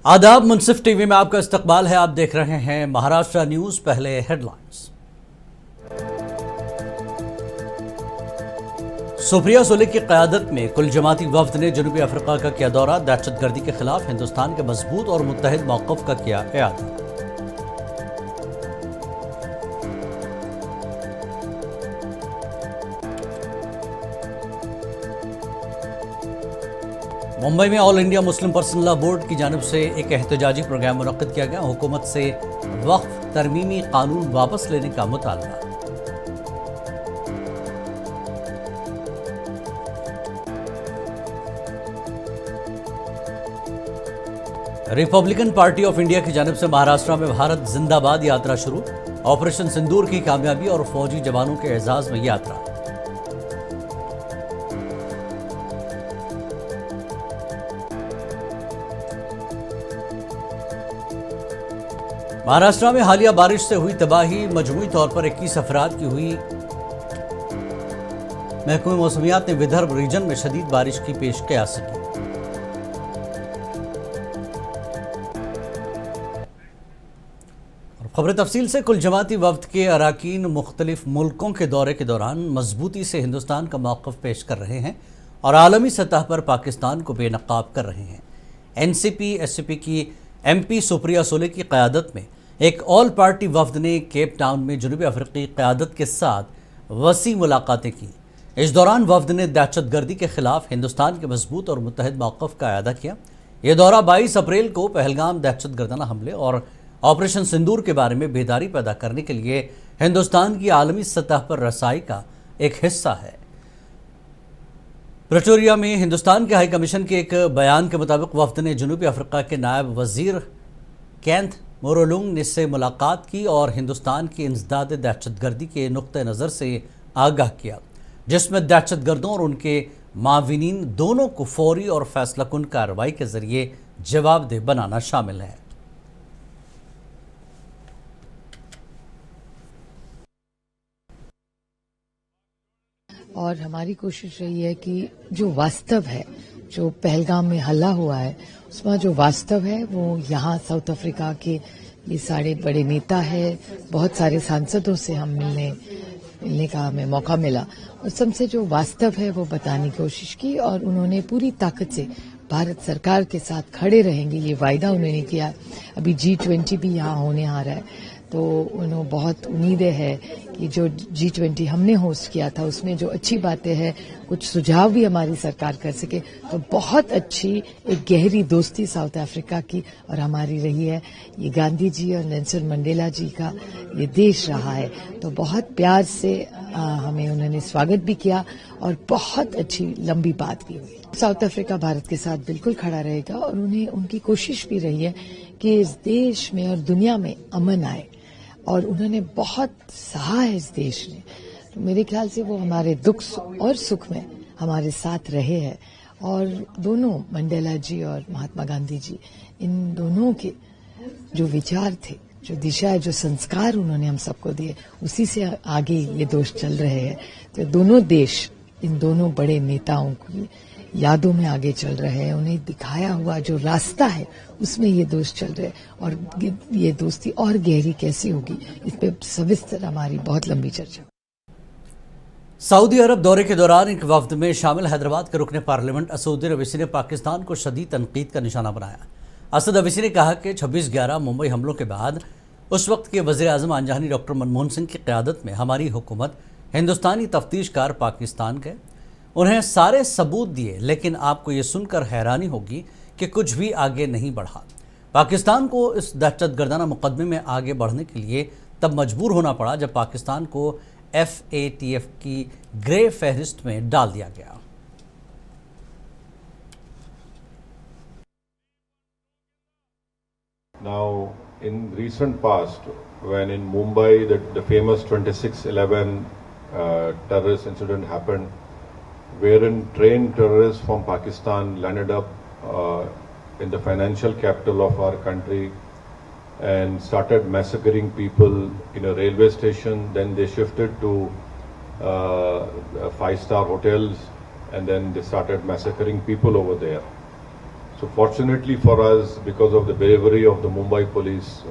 आदाब, मुनसिफ टीवी में आपका इस्तकबाल है। आप देख रहे हैं महाराष्ट्र न्यूज। पहले हेडलाइंस। सुप्रिया सुले की क़यादत में कुल जमाती वफ्द ने जनूबी अफ्रीका का किया दौरा। दहशतगर्दी के खिलाफ हिंदुस्तान के मजबूत और मुत्तहिद मौक़िफ़ का किया इआदा। मुंबई में all India Muslim personal law board की जानिब से एक एहतजाजी प्रोग्राम मुनक्किद किया गया। हुकूमत से वक्फ तरमीमी कानून वापस लेने का मुतालबा। रिपब्लिकन पार्टी ऑफ इंडिया की जानिब से महाराष्ट्र में भारत जिंदाबाद यात्रा शुरू। ऑपरेशन सिंदूर की कामयाबी और फौजी जवानों के एजाज में यात्रा। महाराष्ट्र में हालिया बारिश से हुई तबाही। मजमूई तौर पर 21 अफराद की हुई। महकमे मौसमियात ने विदर्भ रीजन में शदीद बारिश की पेशकश की। खबर तफसील से। कुल जमाती वफ्द के अराकीन मुख्तलिफ मुल्कों के दौरे के दौरान मजबूती से हिंदुस्तान का मौक़िफ़ पेश कर रहे हैं और आलमी सतह पर पाकिस्तान को बेनकाब कर रहे हैं। NCP-SCP की MP सुप्रिया सुले की क़यादत में एक ऑल पार्टी वफ्द ने केप टाउन में जनूबी अफ्रीकी क़यादत के साथ वसी मुलाकातें की। इस दौरान वफ्द ने दहशतगर्दी के खिलाफ हिंदुस्तान के मजबूत और मुत्तहिद मौक़िफ़ का इआदा किया। यह दौरा 22 अप्रैल को पहलगाम दहशतगर्दाना हमले और ऑपरेशन सिंदूर के बारे में बेदारी पैदा करने के लिए हिंदुस्तान की आलमी सतह पर रसाई का एक हिस्सा है। प्रिटोरिया में हिंदुस्तान के हाई कमीशन के एक बयान के मुताबिक वफ्द ने जनूबी अफ्रीका के नायब वजीर केंथ मोरोलुंग से मुलाकात की और हिंदुस्तान की इंसदाद दहशतगर्दी के नुक्ते नज़र से आगाह किया, जिसमें दहशतगर्दों और उनके माविनीन दोनों को फौरी और फैसलाकुन कार्रवाई के जरिए जवाबदेह बनाना शामिल है। और हमारी कोशिश रही है कि जो वास्तव है, जो पहलगाम में हल्ला हुआ है, उसमें जो वास्तव है वो यहाँ साउथ अफ्रीका के ये सारे बड़े नेता है, बहुत सारे सांसदों से हम मिलने का हमें मौका मिला और सबसे जो वास्तव है वो बताने की कोशिश की और उन्होंने पूरी ताकत से भारत सरकार के साथ खड़े रहेंगे ये वायदा उन्होंने किया। अभी G20 भी यहाँ होने आ रहा है, तो उन्हें बहुत उम्मीदें है कि जो G20 हमने होस्ट किया था उसमें जो अच्छी बातें हैं, कुछ सुझाव भी हमारी सरकार कर सके, तो बहुत अच्छी एक गहरी दोस्ती साउथ अफ्रीका की और हमारी रही है। ये गांधी जी और नेल्सन मंडेला जी का ये देश रहा है, तो बहुत प्यार से हमें उन्होंने स्वागत भी किया और बहुत अच्छी लंबी बात भी हुई। साउथ अफ्रीका भारत के साथ बिल्कुल खड़ा रहेगा और उन्हें उनकी कोशिश भी रही है कि इस देश में और दुनिया में अमन आए और उन्होंने बहुत सहा है इस देश ने। तो मेरे ख्याल से वो हमारे दुख और सुख में हमारे साथ रहे हैं और दोनों मंडेला जी और महात्मा गांधी जी, इन दोनों के जो विचार थे, जो दिशा, जो संस्कार उन्होंने हम सबको दिए, उसी से आगे ये दोष चल रहे हैं। तो दोनों देश इन दोनों बड़े नेताओं की यादों में आगे चल रहे हैं। उन्हें दिखाया हुआ जो रास्ता है उसमें ये दोस्त चल रहे हैं और ये दोस्ती और गहरी कैसी होगी इस पे सविस्तर हमारी बहुत लंबी चर्चा। सऊदी अरब दौरे के दौरान एक वफ्द में शामिल हैदराबाद के रुकने पार्लियामेंट असद अवैसी ने पाकिस्तान को शदीद तनकीद का निशाना बनाया। असद अवैसी ने कहा कि 26/11 मुंबई हमलों के बाद उस वक्त के वज़ीर आज़म आंजहानी डॉक्टर मनमोहन सिंह की क़यादत में हमारी हुकूमत हिंदुस्तानी तफ्तीशकार पाकिस्तान गए, उन्हें सारे सबूत दिए, लेकिन आपको ये सुनकर हैरानी होगी कि कुछ भी आगे नहीं बढ़ा। पाकिस्तान को इस दहशतगर्दाना मुकदमे में आगे बढ़ने के लिए तब मजबूर होना पड़ा जब पाकिस्तान को FATF की ग्रे फहरिस्त में डाल दिया गया। Now, in recent past, when in Mumbai the famous 26/11 terrorist incident happened, wherein trained terrorists from Pakistan landed up in the financial capital of our country and started massacring people in a railway station. Then they shifted to 5-star hotels and then they started massacring people over there. So fortunately for us, because of the bravery of the Mumbai police,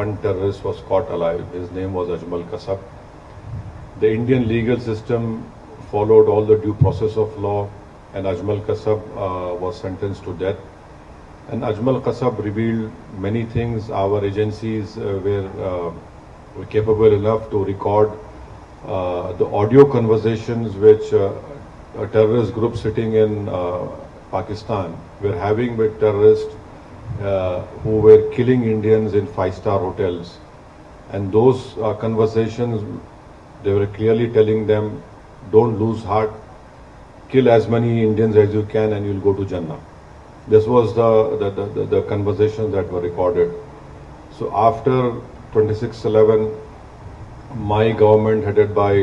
one terrorist was caught alive. His name was Ajmal Kasab. The Indian legal system followed all the due process of law, and Ajmal Kasab was sentenced to death. And Ajmal Kasab revealed many things. Our agencies were capable enough to record the audio conversations which a terrorist group sitting in Pakistan were having with terrorists who were killing Indians in five-star hotels. And those conversations, they were clearly telling them, don't lose heart, kill as many Indians as you can and you'll go to Jannah. This was the conversations that were recorded. So after 26/11, my government headed by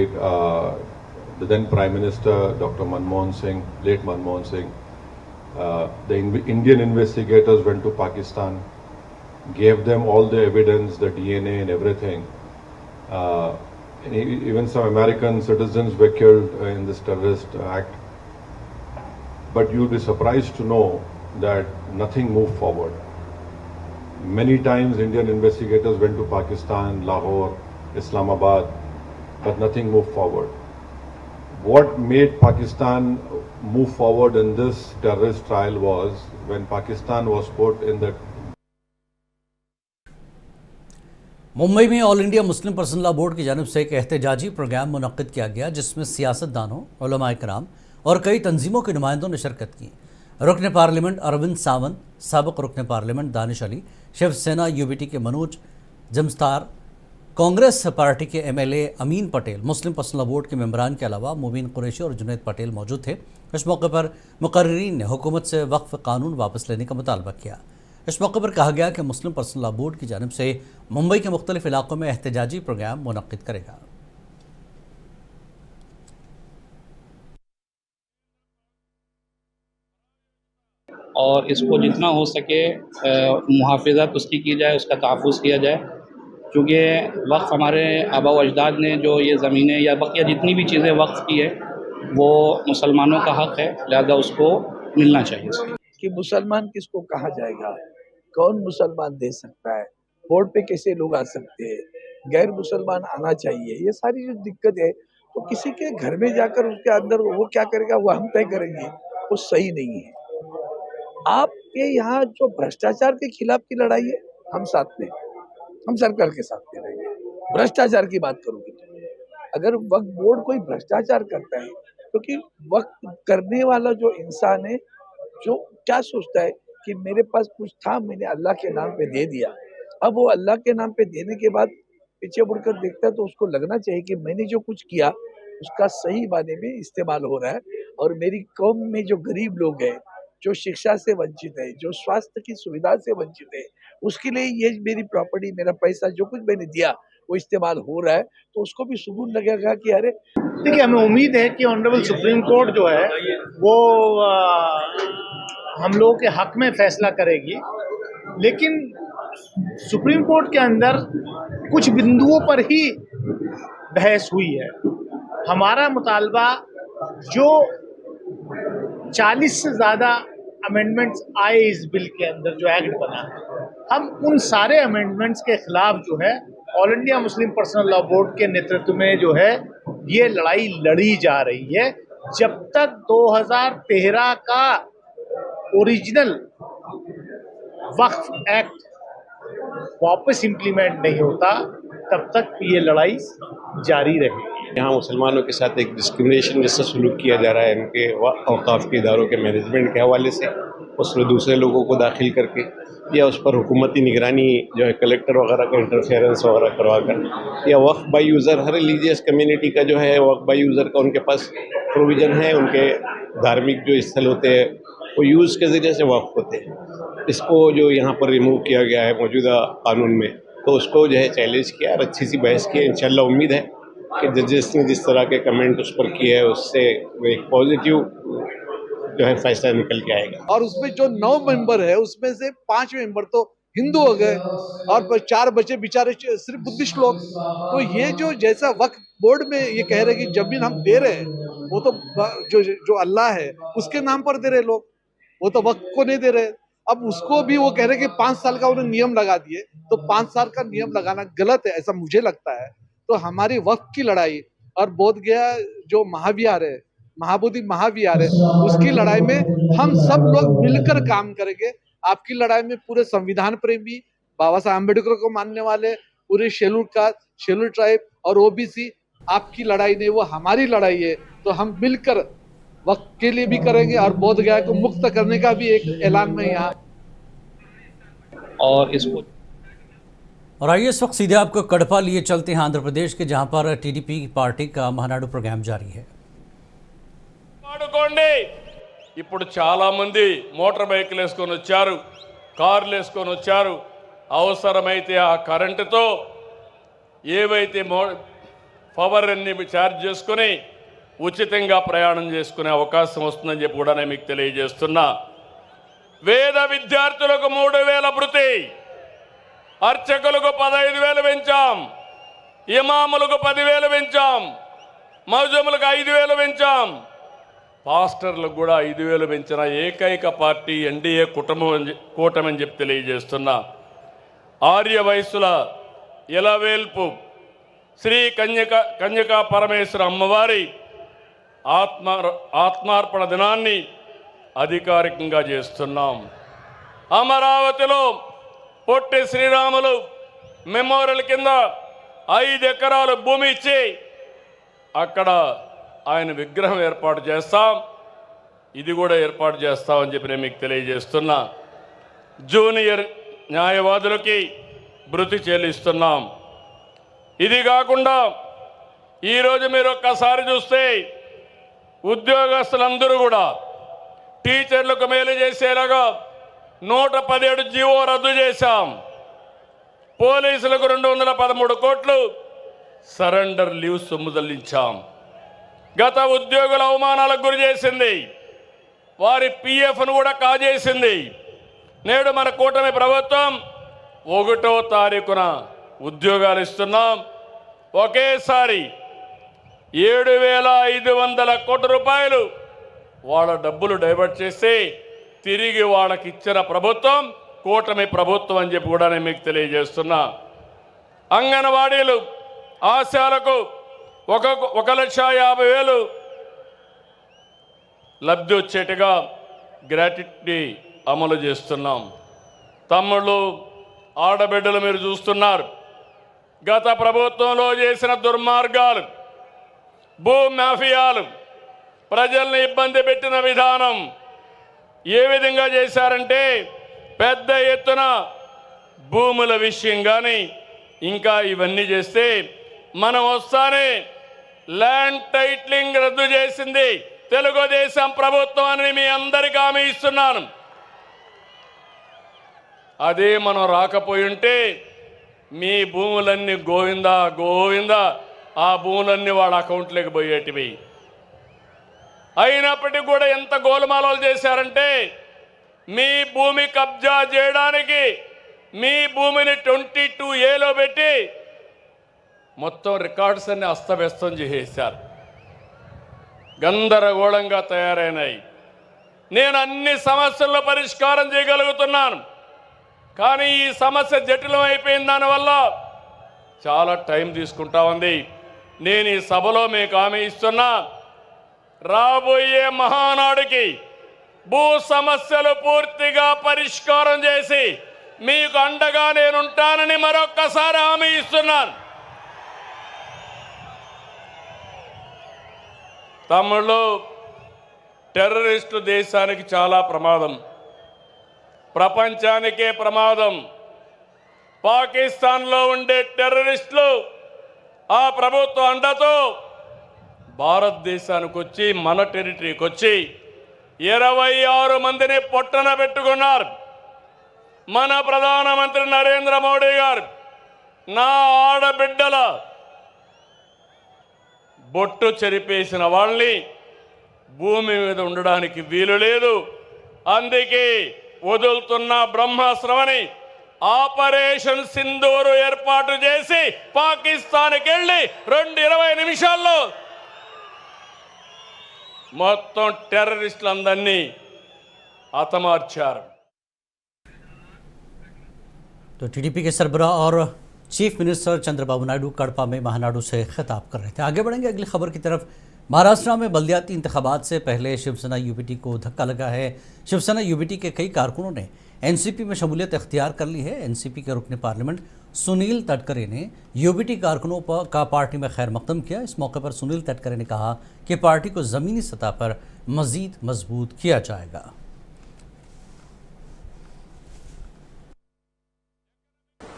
the then Prime Minister, Dr. Manmohan Singh, late Manmohan Singh, the Indian investigators went to Pakistan, gave them all the evidence, the DNA and everything. And even some American citizens were killed in this terrorist act. But you'll be surprised to know that nothing moved forward. Many times Indian investigators went to Pakistan, Lahore, Islamabad, but nothing moved forward. What made Pakistan move forward in this terrorist trial was when Pakistan was put in the Mumbai में all India Muslim personal law board की जानिब से एक एहतजाजी programme मुनक्किद किया गया, जिसमें सियासतदानों, उलमाए कराम और कई तंजीमों के नुमाइंदों ने शिरकत की। रुकन पार्लियामेंट अरविंद सावंत, साबिक रुकन पार्लियामेंट दानिश अली, शिवसेना यूबीटी के मनोज जमस्तार, कांग्रेस पार्टी के एमएलए अमीन पटेल, मुस्लिम पर्सनल लॉ बोर्ड के मेंबरान के अलावा मुबीन कुरैशी और जुनैद पटेल मौजूद थे। इस मौके पर मुकर्रीरीन ने हुकूमत से वक्फ कानून वापस लेने का मुतालबा किया। इस मौके पर कहा गया कि मुस्लिम पर्सनल लॉ बोर्ड की जानिब से मुंबई के मुख्तलिफ इलाकों में एहतजाजी प्रोग्राम मुनक्किद करेगा। और इसको जितना हो सके मुहाफ़िज़त उसकी की जाए, उसका तहफ़्फ़ुज़ किया जाए, क्योंकि वक्फ़ हमारे आबा व अजदाद ने जो ये ज़मीनें या बक़िया जितनी भी चीज़ें वक्फ़ की है वो मुसलमानों का हक़ है, लिहाजा उसको मिलना चाहिए। कि मुसलमान किसको कहा जाएगा, कौन मुसलमान दे सकता है, बोर्ड पे कैसे लोग आ सकते हैं, गैर मुसलमान आना चाहिए, ये सारी जो दिक्कत है, तो किसी के घर में जाकर उसके अंदर वो क्या करेगा वो हम तय करेंगे, वो सही नहीं है। आपके यहाँ जो भ्रष्टाचार के खिलाफ की लड़ाई है, हम साथ में, हम सरकार के साथ में रहेंगे। भ्रष्टाचार की बात करोगे तो अगर वक्फ बोर्ड कोई भ्रष्टाचार करता है, क्योंकि वक्फ करने वाला जो इंसान है, जो क्या सोचता है कि मेरे पास कुछ था, मैंने अल्लाह के नाम पे दे दिया, अब वो अल्लाह के नाम पे देने के बाद पीछे मुड़कर देखता है तो उसको लगना चाहिए कि मैंने जो कुछ किया उसका सही माने में इस्तेमाल हो रहा है। और मेरी कौम में जो गरीब लोग हैं, जो शिक्षा से वंचित है, जो स्वास्थ्य की सुविधा से वंचित है, उसके लिए ये मेरी प्रॉपर्टी, मेरा पैसा जो कुछ मैंने दिया वो इस्तेमाल हो रहा है, तो उसको भी सुकून लगेगा कि अरे देखिए, हमें उम्मीद है कि ऑनरेबल सुप्रीम कोर्ट जो है वो हम लोगों के हक में फैसला करेगी, लेकिन सुप्रीम कोर्ट के अंदर कुछ बिंदुओं पर ही बहस हुई है। हमारा मुतालबा जो 40 से ज़्यादा अमेंडमेंट्स आए इस बिल के अंदर, जो एक्ट बना है, हम उन सारे अमेंडमेंट्स के खिलाफ जो है all India Muslim personal law board के नेतृत्व में जो है ये लड़ाई लड़ी जा रही है। जब तक 2013 का ओरिजिनल वक्फ एक्ट वापस इम्प्लीमेंट नहीं होता, तब तक ये लड़ाई जारी रहेगी। यहाँ मुसलमानों के साथ एक डिस्क्रिमिनेशन जैसा सलूक किया जा रहा है, उनके औकाफ के इदारों के मैनेजमेंट के हवाले से, उसमें दूसरे लोगों को दाखिल करके या उस पर हुकूमती निगरानी जो है कलेक्टर वगैरह का इंटरफेरेंस वगैरह करवा कर, या वक्फ बाई यूज़र, हर रिलीजियस कम्युनिटी का जो है वक्फ बाई यूज़र का उनके पास प्रोविज़न है, उनके धार्मिक जो स्थल होते हैं वो यूज़ के ज़रिए से वक्फ होते हैं। इसको जो यहाँ पर रिमूव किया गया है मौजूदा कानून में, तो उसको जो है चैलेंज किया और अच्छी सी बहस की। इंशाल्लाह उम्मीद है कि जजेस ने जिस तरह के कमेंट उस पर किए हैं उससे एक पॉजिटिव जो है फैसला निकल के आएगा। और उसमें जो 9 मेंबर है उसमें से 5 मेंबर तो हिंदू हो गए और 4 बचे बेचारे सिर्फ बुद्धिस्ट लोग। तो ये जो जैसा वक्फ बोर्ड में ये कह रहे कि जमीन हम दे रहे हैं, वो तो जो अल्लाह है उसके नाम पर दे रहे लोग, वो तो वक्फ को नहीं दे रहे। अब उसको भी वो कह रहे कि 5 साल का उन्होंने नियम लगा दिए, तो 5 साल का नियम लगाना गलत है, ऐसा मुझे लगता है। तो हमारी वक्त की लड़ाई और बोध गया जो महाविहार है, महाबोधि महाविहार है, उसकी लड़ाई में हम सब लोग मिलकर काम करेंगे। आपकी लड़ाई में पूरे संविधान प्रेमी, बाबा साहब अम्बेडकर को मानने वाले, पूरे शेड्यूल कास्ट, शेड्यूल ट्राइब और ओबीसी, आपकी लड़ाई नहीं, वो हमारी लड़ाई है। तो हम मिलकर वक्त के लिए भी करेंगे और बोध गया को मुक्त करने का भी एक ऐलान में यहाँ। और इसको और आइए इस वक्त सीधे आपको कड़पा लिए चलते हैं आंध्र प्रदेश के, जहां पर टीडीपी पार्टी का महानाडु प्रोग्राम जारी है। వాడుకోండి ఇప్పుడు చాలా మంది మోటార్ బైకులు వేసుకొని వచ్చారు, కార్లు వేసుకొని వచ్చారు. అవసరమైతే ఆ కరెంటుతో ఏవైతే పవర్ అన్ని ఛార్జ్ చేసుకొని ఉచితంగా ప్రయాణం చేసుకునే అవకాశం వస్తుందని చెప్పి కూడా నేను మీకు తెలియజేస్తున్నా. వేద విద్యార్థులకు 3000 భృతి, అర్చకులకు 15,000 పెంచాం, ఇమాములకు 10,000 పెంచాం, మౌజములకు 5,000 పెంచాం, పాస్టర్లకు కూడా 5,000 పెంచిన ఏకైక పార్టీ ఎన్డీఏ కూటమి అని చెప్పి తెలియజేస్తున్నా. ఆర్య వయస్సుల ఇలవేల్పు శ్రీ కన్యకా పరమేశ్వర అమ్మవారి ఆత్మార్పణ దినాన్ని అధికారికంగా చేస్తున్నాం. అమరావతిలో పొట్టి శ్రీరాములు మెమోరియల్ కింద 5 ఎకరాల భూమి ఇచ్చి అక్కడ ఆయన విగ్రహం ఏర్పాటు చేస్తాం. ఇది కూడా ఏర్పాటు చేస్తామని చెప్పి నేను మీకు తెలియజేస్తున్నా. జూనియర్ న్యాయవాదులకి భృతి చెల్లిస్తున్నాం. ఇది కాకుండా ఈరోజు మీరు ఒక్కసారి చూస్తే ఉద్యోగస్తులందరూ కూడా టీచర్లకు మేలు చేసేలాగా 117 జీవో రద్దు చేశాం. పోలీసులకు 213 కోట్లు సరెండర్ లీవ్ సొమ్ము చెల్లించాం. గత ఉద్యోగుల అవమానాలకు గురి చేసింది, వారి పిఎఫ్ను కూడా కాజేసింది. నేడు మన కూటమి ప్రభుత్వం 1వ తారీఖున ఉద్యోగాలు ఇస్తున్నాం. ఒకేసారి 7,500 కోట్ల రూపాయలు వాళ్ళ డబ్బులు డైవర్ట్ చేసి తిరిగి వాళ్ళకి ఇచ్చిన ప్రభుత్వం కూటమి ప్రభుత్వం అని చెప్పి కూడా నేను మీకు తెలియజేస్తున్నా. అంగన్వాడీలు ఆశాలకు 1,50,000 లబ్ధి వచ్చేట్టుగా గ్రాట్యుటీ అమలు చేస్తున్నాం. తమ్ముళ్ళు, ఆడబిడ్డలు మీరు చూస్తున్నారు, గత ప్రభుత్వంలో చేసిన దుర్మార్గాలు, భూ మాఫియాలు, ప్రజల్ని ఇబ్బంది పెట్టిన విధానం ఏ విధంగా చేశారంటే పెద్ద ఎత్తున భూముల విషయం కానీ ఇంకా ఇవన్నీ చేస్తే మనం వస్తానే ల్యాండ్ టైటిలింగ్ రద్దు చేసింది తెలుగుదేశం ప్రభుత్వం అని మీ అందరికీ హామీ ఇస్తున్నాను. అదే మనం రాకపోయి ఉంటే మీ భూములన్నీ గోవిందా గోవిందా ఆ భూములన్నీ వాళ్ళ అకౌంట్లోకి పోయేటివి. అయినప్పటికీ కూడా ఎంత గోలుమాలలు చేశారంటే మీ భూమి కబ్జా చేయడానికి మీ భూమిని 22A పెట్టి మొత్తం రికార్డ్స్ అన్ని అస్తవ్యస్తం చేసేశారు, గందరగోళంగా తయారైనాయి. నేను అన్ని సమస్యల్లో పరిష్కారం చేయగలుగుతున్నాను, కానీ ఈ సమస్య జటిలం అయిపోయిన దానివల్ల చాలా టైం తీసుకుంటా ఉంది. నేను ఈ సభలో మీకు హామీ ఇస్తున్నా, రాబోయే మహానాడుకి భూ సమస్యలు పూర్తిగా పరిష్కారం చేసి మీకు అండగా నేనుంటానని మరొక్కసారి హామీ ఇస్తున్నాను. తమ్ముళ్ళు, టెర్రరిస్టు దేశానికి చాలా ప్రమాదం, ప్రపంచానికే ప్రమాదం. పాకిస్తాన్లో ఉండే టెర్రరిస్టులు ఆ ప్రభుత్వ అండతో భారతదేశానికి వచ్చి మన టెరిటరీకి వచ్చి 26 మందిని పొట్టన పెట్టుకున్నారు. మన ప్రధానమంత్రి నరేంద్ర మోడీ గారు నా ఆడబిడ్డల బొట్టు చెరిపేసిన వాళ్ళని భూమి మీద ఉండడానికి వీలు లేదు, అందుకే వదులుతున్న బ్రహ్మాస్త్రమని ఆపరేషన్ సింధూరు ఏర్పాటు చేసి పాకిస్తాన్కి వెళ్ళి 20 నిమిషాల్లో మొత్తం టెర్రరిస్టులందరినీ హతమార్చారు. तो टीडीपी के सरबराह और चीफ मिनिस्टर चंद्रबाबू नायडू कड़पा में महानाडू से खिताब कर रहे थे। आगे बढ़ेंगे अगली खबर की तरफ। महाराष्ट्र में बल्दियाती इंतखाबात से पहले शिवसेना यूबीटी को धक्का लगा है। शिवसेना यूबीटी के कई कारकुनों ने एनसीपी में शमूलियत इख्तियार कर ली है। एनसीपी के रुकने पार्लियामेंट सुनील तटकरे ने यूबीटी कारकुनों का पार्टी में खैर मकदम किया। इस मौके पर सुनील तटकरे ने कहा कि पार्टी को ज़मीनी सतह पर मज़ीद मजबूत किया जाएगा।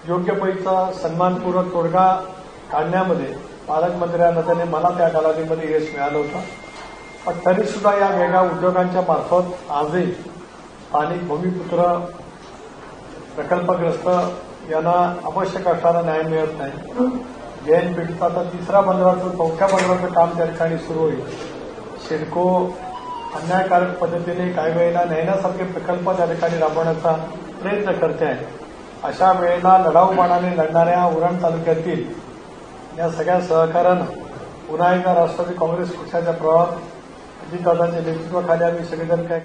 योग्य पैसा सन्मानपूर्वक तोडगा काढण्यामध्ये पालकमंत्र्यांना त्याने मला त्या कालावधीमध्ये यश मिळालं होतं। पण तरी सुद्धा या वेगळ्या उद्योगांच्या मार्फत आजही स्थानिक भूमिपुत्र प्रकल्पग्रस्त यांना आवश्यक असणारा न्याय मिळत नाही। जैन पीडिताचा तिसरा बंदराचं चौथ्या बंदराचं काम त्या ठिकाणी सुरू होईल। सिडको अन्यायकारक पद्धतीने काही वेळेला नैनासारखे प्रकल्प त्या ठिकाणी राबवण्याचा प्रयत्न करते आहे। अशा वेळेला लढाऊपणाने लढणाऱ्या उरण तालुक्यातील या सगळ्या सहकार्यानं पुन्हा एकदा राष्ट्रवादी काँग्रेस पक्षाच्या प्रभावात अजितदादांच्या नेतृत्वाखाली आम्ही सगळेजण काय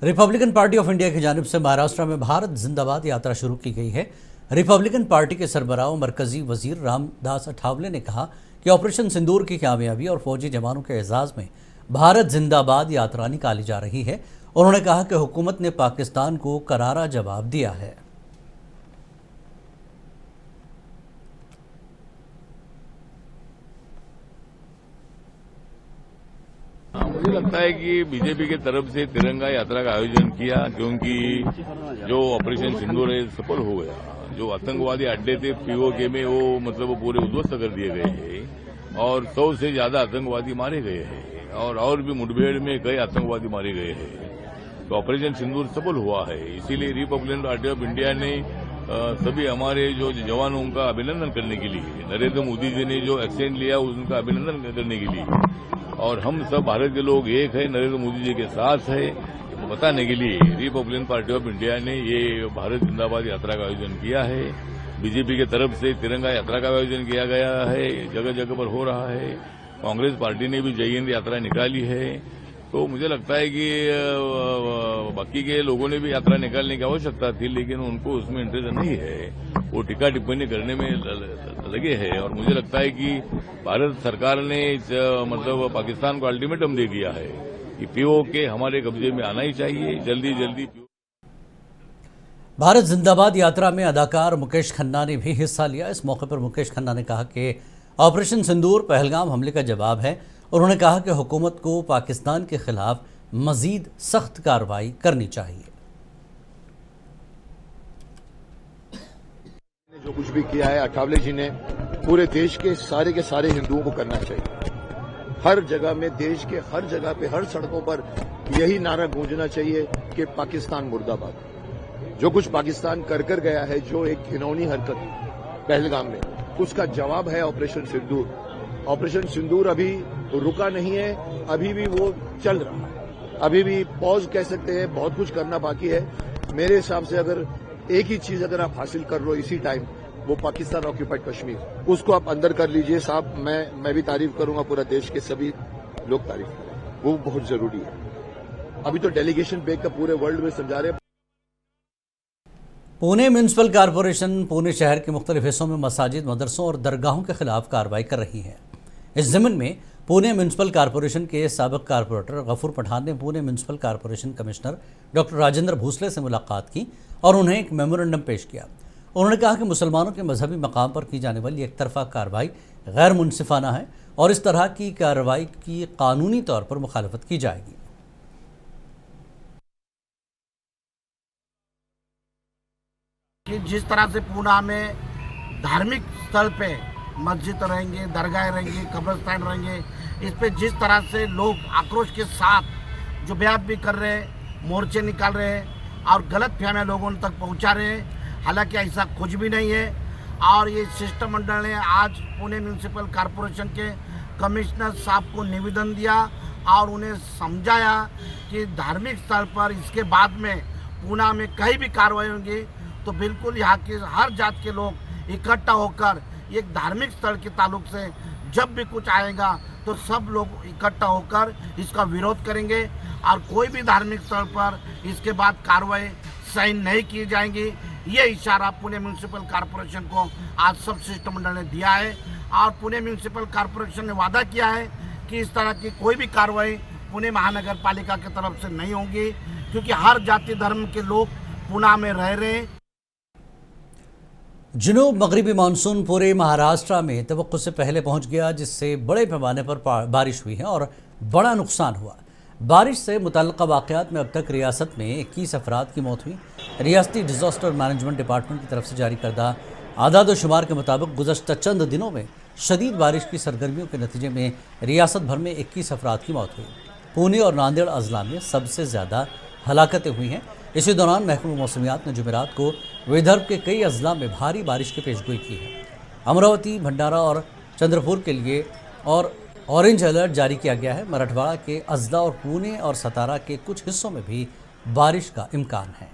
रिपब्लिकन पार्टी ऑफ इंडिया की जानिब से महाराष्ट्र में भारत जिंदाबाद यात्रा शुरू की गई है। रिपब्लिकन पार्टी के सरबराह मरकजी वजीर रामदास अठावले ने कहा कि ऑपरेशन सिंदूर की कामयाबी और फौजी जवानों के एजाज़ में भारत जिंदाबाद यात्रा निकाली जा रही है। उन्होंने कहा कि हुकूमत ने पाकिस्तान को करारा जवाब दिया है। मुझे लगता है कि बीजेपी की तरफ से तिरंगा यात्रा का आयोजन किया, क्योंकि जो ऑपरेशन सिंदूर है सफल हो गया। जो आतंकवादी अड्डे थे पीओके में वो मतलब पूरे उद्ध्वस्त कर दिए गए हैं और 100 से ज्यादा आतंकवादी मारे गए हैं और भी मुठभेड़ में कई आतंकवादी मारे गए हैं। तो ऑपरेशन सिंदूर सफल हुआ है। इसीलिए रिपब्लिकन पार्टी ऑफ इंडिया ने सभी हमारे जो जवानों का अभिनंदन करने के लिए, नरेंद्र मोदी जी ने जो एक्शन लिया उनका अभिनंदन करने के लिए, और हम सब भारत के लोग एक है, नरेंद्र मोदी जी के साथ है, बताने के लिए रिपब्लिकन पार्टी ऑफ इंडिया ने ये भारत जिंदाबाद यात्रा का आयोजन किया है। बीजेपी की तरफ से तिरंगा यात्रा का आयोजन किया गया है, जगह जगह पर हो रहा है। कांग्रेस पार्टी ने भी जय हिंद यात्रा निकाली है। तो मुझे लगता है कि बाकी के लोगों ने भी यात्रा निकालने की आवश्यकता थी, लेकिन उनको उसमें इंटरेस्ट नहीं है। वो टीका टिप्पणी करने में लगे हैं और मुझे लगता है कि भारत सरकार ने मतलब पाकिस्तान को अल्टीमेटम दे दिया है कि पीओके हमारे कब्जे में आना ही चाहिए, जल्दी जल्दी। भारत जिंदाबाद यात्रा में अदाकार मुकेश खन्ना ने भी हिस्सा लिया। इस मौके पर मुकेश खन्ना ने कहा कि ऑपरेशन सिंदूर पहलगाम हमले का जवाब है। उन्होंने कहा कि हुकूमत को पाकिस्तान के खिलाफ मजीद सख्त कार्रवाई करनी चाहिए। जो कुछ भी किया है अठावले जी ने पूरे देश के सारे हिंदुओं को करना चाहिए। हर जगह में, देश के हर जगह पे, हर सड़कों पर यही नारा गूंजना चाहिए कि पाकिस्तान मुर्दाबाद। जो कुछ पाकिस्तान कर गया है, जो एक घिनौनी हरकत पहलगाम में, उसका जवाब है ऑपरेशन सिंदूर। ऑपरेशन सिंदूर अभी रुका नहीं है, अभी भी वो चल रहा है। अभी भी पॉज कह सकते हैं, बहुत कुछ करना बाकी है। मेरे हिसाब से अगर एक ही चीज अगर आप हासिल कर लो इसी टाइम, वो पाकिस्तान ऑक्यूपाइड कश्मीर, उसको आप अंदर कर लीजिए साहब। मैं भी तारीफ करूंगा, पूरा देश के सभी लोग तारीफ करें, वो बहुत जरूरी है। अभी तो डेलीगेशन बैग का पूरे वर्ल्ड में समझा रहे हैं। पुणे म्यूनसिपल कॉरपोरेशन पुणे शहर के मुख्तलिफ हिस्सों में मसाजिद, मदरसों और दरगाहों के खिलाफ कार्रवाई कर रही है। इस ज़मीन में पुणे म्यूनसिपल कॉरपोरेशन के साबिक कॉरपोरेटर गफूर पठान ने Pune municipal corporation commissioner doctor Rajendra Bhusale से मुलाकात की और उन्हें एक मेमोरेंडम पेश किया। उन्होंने कहा कि मुसलमानों के मजहबी मकाम पर की जाने वाली एक तरफा कार्रवाई गैर मुनसिफाना है और इस तरह की कार्रवाई की कानूनी तौर पर मुखालफत की जाएगी। कि जिस तरह से पूना में धार्मिक स्थल पे मस्जिद रहेंगे, दरगाह रहेंगे, कब्रिस्तान रहेंगे, इस पे जिस तरह से लोग आक्रोश के साथ जो बयान भी कर रहे हैं, मोर्चे निकाल रहे हैं और गलत फहमियां लोगों तक पहुंचा रहे हैं, हालांकि ऐसा कुछ भी नहीं है। और ये शिष्टमंडल ने आज पुणे म्यूनसिपल कॉरपोरेशन के कमिश्नर साहब को निवेदन दिया और उन्हें समझाया कि धार्मिक स्थल पर इसके बाद में पूना में कहीं भी कार्रवाई होगी तो बिल्कुल यहाँ के हर जात के लोग इकट्ठा होकर एक धार्मिक स्थल के ताल्लुक से जब भी कुछ आएगा तो सब लोग इकट्ठा होकर इसका विरोध करेंगे और कोई भी धार्मिक स्थल पर इसके बाद कार्रवाई साइन नहीं की जाएंगी। ये इशारा पुणे म्यूनिसिपल कॉरपोरेशन को आज सब शिष्टमंडल ने दिया है और पुणे म्यूनिसिपल कॉरपोरेशन ने वादा किया है कि इस तरह की कोई भी कार्रवाई पुणे महानगर पालिका की तरफ से नहीं होगी, क्योंकि हर जाति धर्म के लोग पुणे में रह रहे हैं। जनूब मगरिबी मानसून पूरे महाराष्ट्र में तवक्कुओं से पहले पहुंच गया, जिससे बड़े पैमाने पर बारिश हुई है और बड़ा नुकसान हुआ। बारिश से मुतल्लिक़ा वाक़यात में अब तक रियासत में 21 अफराद की मौत हुई। रियासती डिज़ास्टर मैनेजमेंट डिपार्टमेंट की तरफ से जारी करदा आदाद शुमार के मुताबिक गुज़श्ता चंद दिनों में शदीद बारिश की सरगर्मियों के नतीजे में रियासत भर में 21 अफराद की मौत हुई। पुणे और नांदेड़ अजला में सबसे ज़्यादा हलाकतें हुई हैं। इसी दौरान महकमा मौसमियात ने जुमेरात को विदर्भ के कई अजला में भारी बारिश की पेशगोई की है। अमरावती, भंडारा और चंद्रपुर के लिए और ऑरेंज अलर्ट जारी किया गया है। मराठवाड़ा के अजला और पुणे और सतारा के कुछ हिस्सों में भी बारिश का इम्कान है।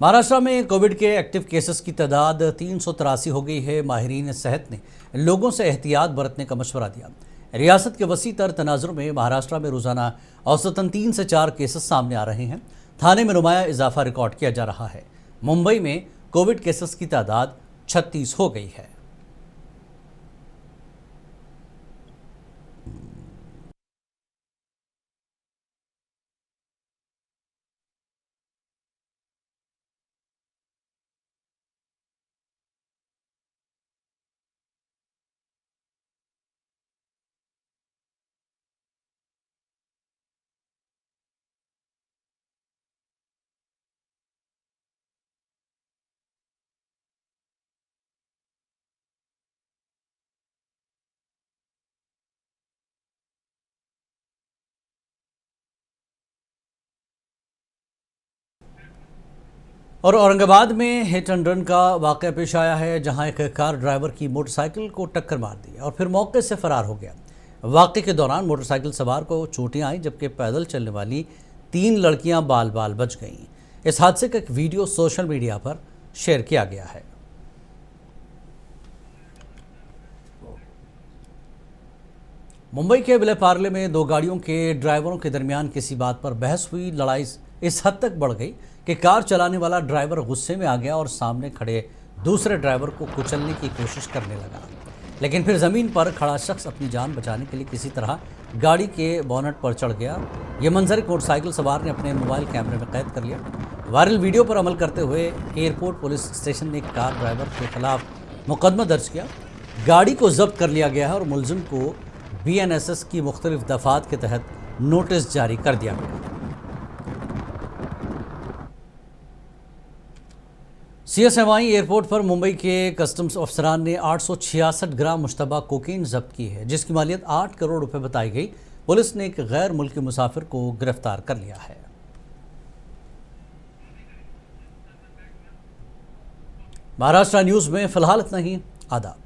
महाराष्ट्र में कोविड के एक्टिव केसेस की तादाद 383 हो गई है। माहिरीन सेहत ने लोगों से एहतियात बरतने का मशवरा दिया। रियासत के वसी तर तनाजुर में महाराष्ट्र में रोज़ाना औसतन 3 से 4 केसेस सामने आ रहे हैं। थाने में नुमाया इजाफा रिकॉर्ड किया जा रहा है। मुंबई में कोविड केसेस की तादाद 36 हो गई है। और औरंगाबाद में हिट एंड रन का वाक़या पेश आया है, जहां एक कार ड्राइवर की मोटरसाइकिल को टक्कर मार दी और फिर मौके से फरार हो गया। वाक़े के दौरान मोटरसाइकिल सवार को चोटें आई, जबकि पैदल चलने वाली 3 लड़कियां बाल बाल बच गईं। इस हादसे का एक वीडियो सोशल मीडिया पर शेयर किया गया है। मुंबई के विलेपार्ले में 2 गाड़ियों के ड्राइवरों के दरमियान किसी बात पर बहस हुई। लड़ाई इस हद तक बढ़ गई कि कार चलाने वाला ड्राइवर गुस्से में आ गया और सामने खड़े दूसरे ड्राइवर को कुचलने की कोशिश करने लगा, लेकिन फिर ज़मीन पर खड़ा शख्स अपनी जान बचाने के लिए किसी तरह गाड़ी के बोनट पर चढ़ गया। ये मंजर एक मोटरसाइकिल सवार ने अपने मोबाइल कैमरे में कैद कर लिया। वायरल वीडियो पर अमल करते हुए एयरपोर्ट पुलिस स्टेशन ने कार ड्राइवर के खिलाफ मुकदमा दर्ज किया। गाड़ी को जब्त कर लिया गया है और मुलजिम को BNSS की मुख्तलिफ दफ़ात के तहत नोटिस जारी कर दिया गया। CSMI एयरपोर्ट पर मुंबई के कस्टम्स अफसरान ने 866 ग्राम मुश्तबा कोकीन जब्त की है, जिसकी मालियत 8 करोड़ रुपए बताई गई। पुलिस ने एक गैर मुल्की मुसाफिर को गिरफ्तार कर लिया है। महाराष्ट्र न्यूज़ में फिलहाल इतना ही। आदाब।